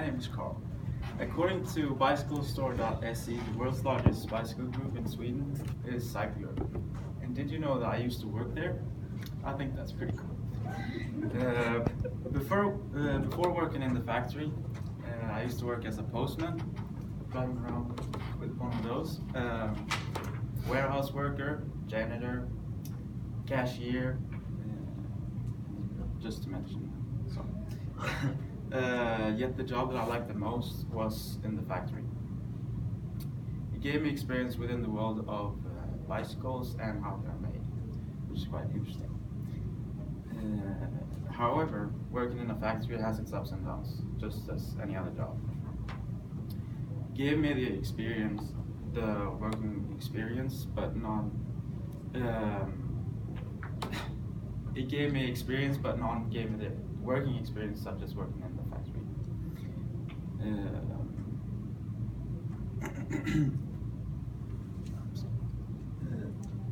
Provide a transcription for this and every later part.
My name is Carl. According to bicyclestore.se, the world's largest bicycle group in Sweden is Cycler. And did you know that I used to work there? I think that's pretty cool. Before working in the factory, I used to work as a postman, driving around with one of those. Warehouse worker, janitor, cashier, just to mention some. Yet the job that I liked the most was in the factory. It gave me experience within the world of bicycles and how they're made, which is quite interesting. However, working in a factory has its ups and downs, just as any other job. It gave me the experience, the working experience, but not. It gave me experience, but none gave me the working experience, such as working in the factory.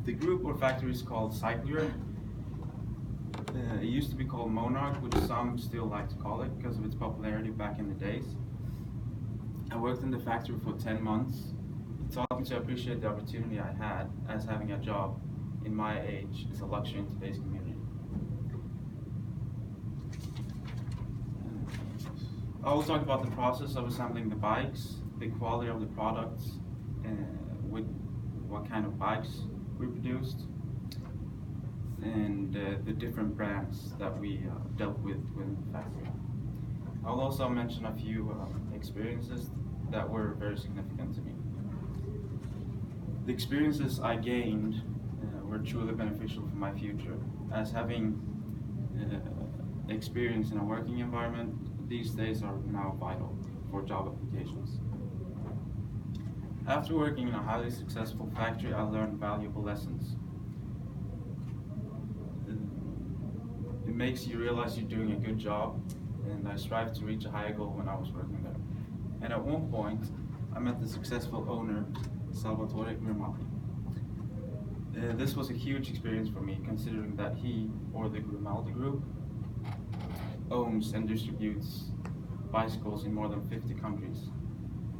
The group or factory is called Cycler. It used to be called Monarch, which some still like to call it because of its popularity back in the days. I worked in the factory for 10 months. It taught me to appreciate the opportunity I had, as having a job in my age is a luxury in today's community. I will talk about the process of assembling the bikes, the quality of the products, with what kind of bikes we produced, and the different brands that we dealt with within the factory. I'll also mention a few experiences that were very significant to me. The experiences I gained were truly beneficial for my future, as having experience in a working environment these days are now vital for job applications. After working in a highly successful factory, I learned valuable lessons. It makes you realize you're doing a good job, and I strive to reach a higher goal when I was working there. And at one point, I met the successful owner, Salvatore Grimaldi. This was a huge experience for me, considering that he, or the Grimaldi Group, owns and distributes bicycles in more than 50 countries,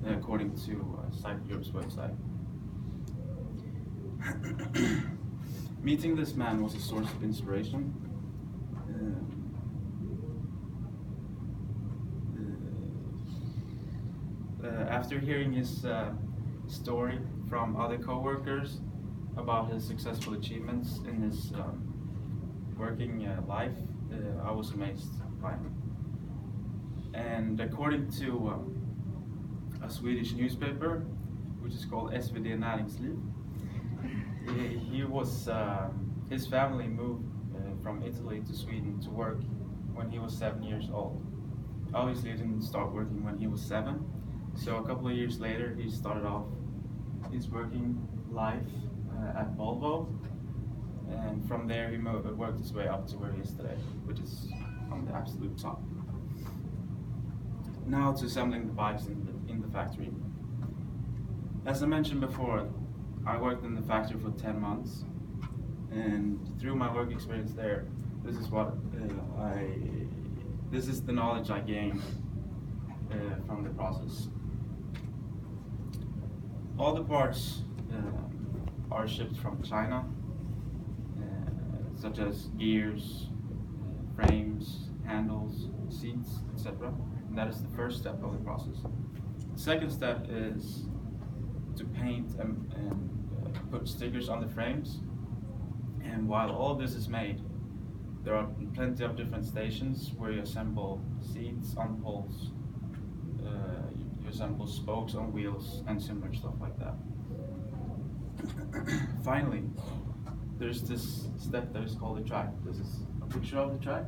according to Cycler's website. Meeting this man was a source of inspiration. After hearing his story from other co-workers about his successful achievements in his working life, I was amazed by him. And according to a Swedish newspaper, which is called SvD Näringsliv, his family moved from Italy to Sweden to work when he was 7 years old. Obviously, he didn't start working when he was 7, so a couple of years later, he started off his working life at Volvo, and from there he worked his way up to where he is today, which is on the absolute top. Now to assembling the bikes in the factory. As I mentioned before, I worked in the factory for 10 months, and through my work experience there, this is the knowledge I gained from the process. All the parts are shipped from China, such as gears, frames, handles, seats, etc. And that is the first step of the process. The second step is to paint and put stickers on the frames. And while all of this is made, there are plenty of different stations where you assemble seats on poles, you assemble spokes on wheels, and similar stuff like that. Finally, there's this step that is called the track. This is a picture of the track,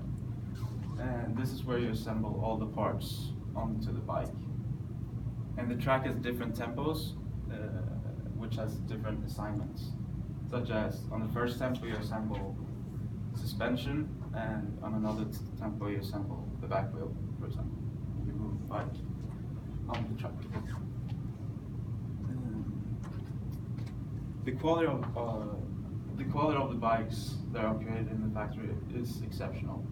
and this is where you assemble all the parts onto the bike. And the track has different tempos, which has different assignments, such as on the first tempo you assemble suspension, and on another tempo you assemble the back wheel, for example. You move the bike on the track. The quality of the bikes that are created in the factory is exceptional.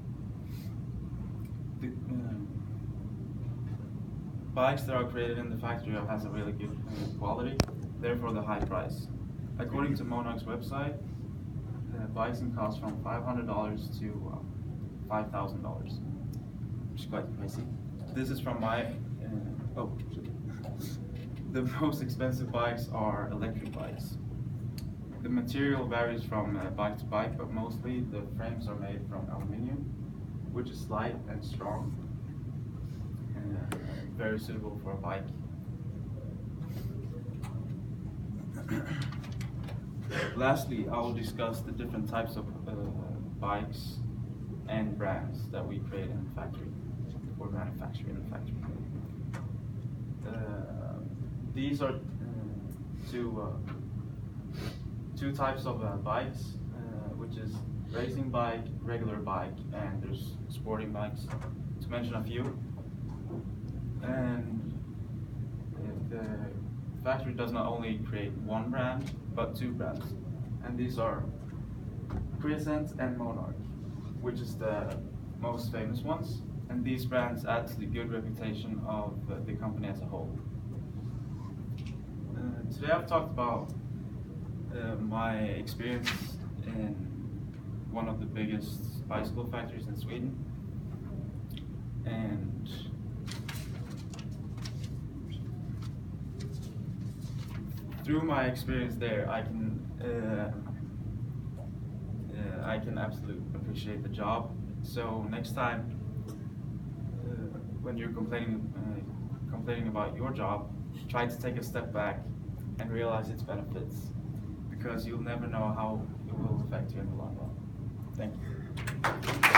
bikes that are created in the factory has a really good quality, therefore the high price. According to Monarch's website, bikes can cost from $500 to $5,000, which is quite crazy. This is from my, the most expensive bikes are electric bikes. The material varies from bike to bike, but mostly the frames are made from aluminum, which is light and strong, and very suitable for a bike. Lastly, I will discuss the different types of bikes and brands that we create in the factory, or manufacture in the factory. These are two types of bikes, which is racing bike, regular bike, and there's sporting bikes, to mention a few. And the factory does not only create one brand, but two brands. And these are Crescent and Monarch, which is the most famous ones. And these brands add to the good reputation of the company as a whole. Today I've talked about my experience in one of the biggest bicycle factories in Sweden, and through my experience there, I can absolutely appreciate the job. So next time, when you're complaining about your job, try to take a step back and realize its benefits, because you'll never know how it will affect you in the long run. Thank you.